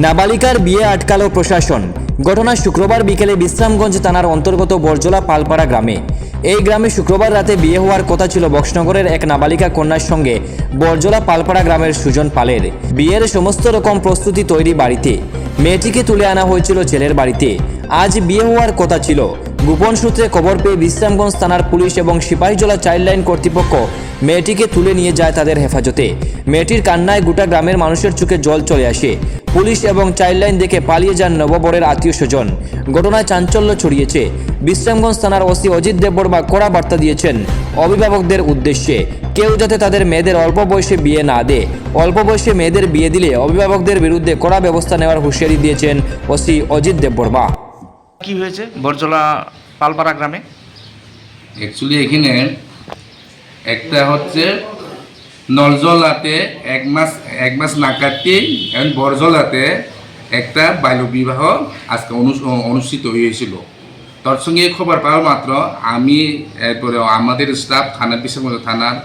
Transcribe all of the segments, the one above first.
নাবালিকার বিয়ে আটকালো প্রশাসন। ঘটনা শুক্রবার বিকেলে বিশ্রামগঞ্জ থানার অন্তর্গত বরজলা পালপাড়া গ্রামে। এই গ্রামে শুক্রবার রাতে বিয়ে হওয়ার কথা ছিল বক্সনগরের এক নাবালিকা কন্যার সঙ্গে বরজলা পালপাড়া গ্রামের সুজন পালের। বিয়ের সমস্ত রকম প্রস্তুতি তৈরি বাড়িতে। মেয়েটিকে তুলে আনা হয়েছিল ছেলের বাড়িতে। আজ বিয়ে হওয়ার কথা ছিল। গোপন সূত্রে খবর পেয়ে বিশ্রামগঞ্জ থানার পুলিশ এবং সিপাহীজলা চাইল্ড লাইন কর্তৃপক্ষ মেয়েটিকে তুলে নিয়ে যায় তাদের হেফাজতে। মেয়েটির কান্নায় গোটা গ্রামের মানুষের চোখে জল চলে আসে। পুলিশ এবং চাইল্ড লাইন দেখে পালিয়ে যান নববরের আত্মীয় স্বজন। ঘটনায় চাঞ্চল্য ছড়িয়েছে। বিশ্রামগঞ্জ থানার ওসি অজিত দেববর্মা কড়া বার্তা দিয়েছেন অভিভাবকদের উদ্দেশ্যে, কেউ যাতে তাদের মেয়েদের অল্প বয়সে বিয়ে না দেয়। অল্প বয়সে মেয়েদের বিয়ে দিলে অভিভাবকদের বিরুদ্ধে কড়া ব্যবস্থা নেওয়ার হুঁশিয়ারি দিয়েছেন ওসি অজিত দেববর্মা। কি হয়েছে বরজলা পালপাড়া গ্রামে? অ্যাকচুয়ালি এখানে একটা হচ্ছে নলজলাতে এক মাস না কাটতেই এখন বরজলাতে একটা বাল্যবিবাহ আজকে অনুষ্ঠিত হয়েছিল। তার সঙ্গে খবর পাওয়া মাত্র আমি এরপরে আমাদের স্টাফ থানার বিশ্রামগঞ্জ থানার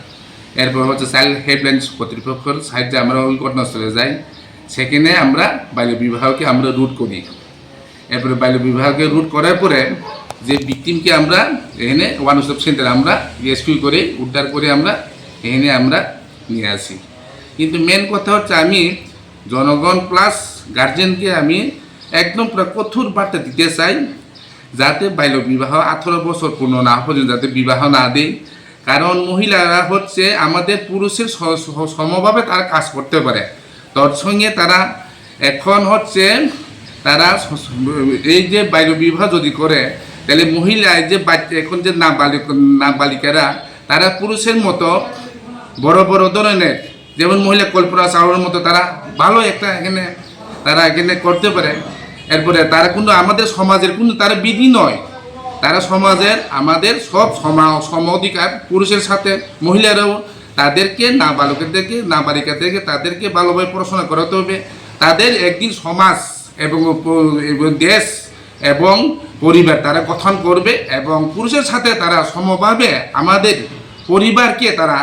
এরপর হচ্ছে চাইল্ড হেল্পলাইন কর্তৃপক্ষের সাহায্যে আমরা ওই ঘটনাস্থলে যাই। সেখানে আমরা বাল্যবিবাহকে আমরা রুট করি। এরপরে বাল্যবিবাহকে রুট করার পরে যে ভিকটিমকে আমরা এখানে ওয়ান স্টপ সেন্টারে আমরা রেস্কিউ করে উদ্ধার করে আমরা এখানে আমরা নিয়ে আসি। কিন্তু মেন কথা হচ্ছে আমি জনগণ প্লাস গার্জেনকে আমি একদম পুরো কঠোর বার্তা দিতে চাই, যাতে বাল্যবিবাহ 18 বছর পূর্ণ না পর্যন্ত যাতে বিবাহ না দেয়। কারণ মহিলারা হচ্ছে আমাদের পুরুষের সমভাবে তারা কাজ করতে পারে। তার সঙ্গে তারা এখন হচ্ছে তারা এই যে বাল্যবিবাহ যদি করে তাহলে মহিলা যে বাচ্চা এখন যে নাবালিকারা তারা পুরুষের মতো বড় বড় ধরনের যেমন মহিলা কল্পনা চাওয়ার মতো তারা ভালো একটা এখানে করতে পারে। এরপরে তারা কিন্তু আমাদের সমাজের কিন্তু তারা বিধি নয়, তারা সমাজের আমাদের সব সম অধিকার পুরুষের সাথে মহিলারাও তাদেরকে নাবালিকাদেরকে তাদেরকে ভালোভাবে পড়াশোনা করাতে হবে। তাদের একদিন সমাজ এবং দেশ এবং পরিবার তারা গঠন করবে এবং পুরুষের সাথে তারা সমভাবে আমাদের পরিবারকে তারা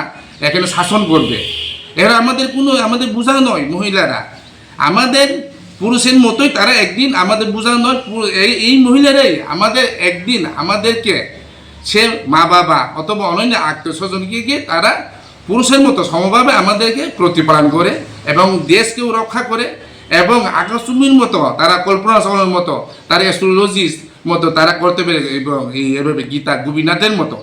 এখানে শাসন করবে। এরা আমাদের বোঝা নয়, মহিলারা আমাদের পুরুষের মতোই তারা একদিন আমাদের বোঝা নয়। এই মহিলারাই আমাদের একদিন আমাদেরকে সে মা বাবা অথবা অন্যান্য আত্মীয় স্বজনকে গিয়ে তারা পুরুষের মতো সমভাবে আমাদেরকে প্রতিপালন করে এবং দেশকেও রক্ষা করে এবং আকাশচুম্বীর মতো তারা কল্পনা চাওয়ানোর মতো তারা অ্যাস্ট্রোলজিস্ট মতো তারা করতে পারে এবং এইভাবে গীতা গোপীনাথের মতো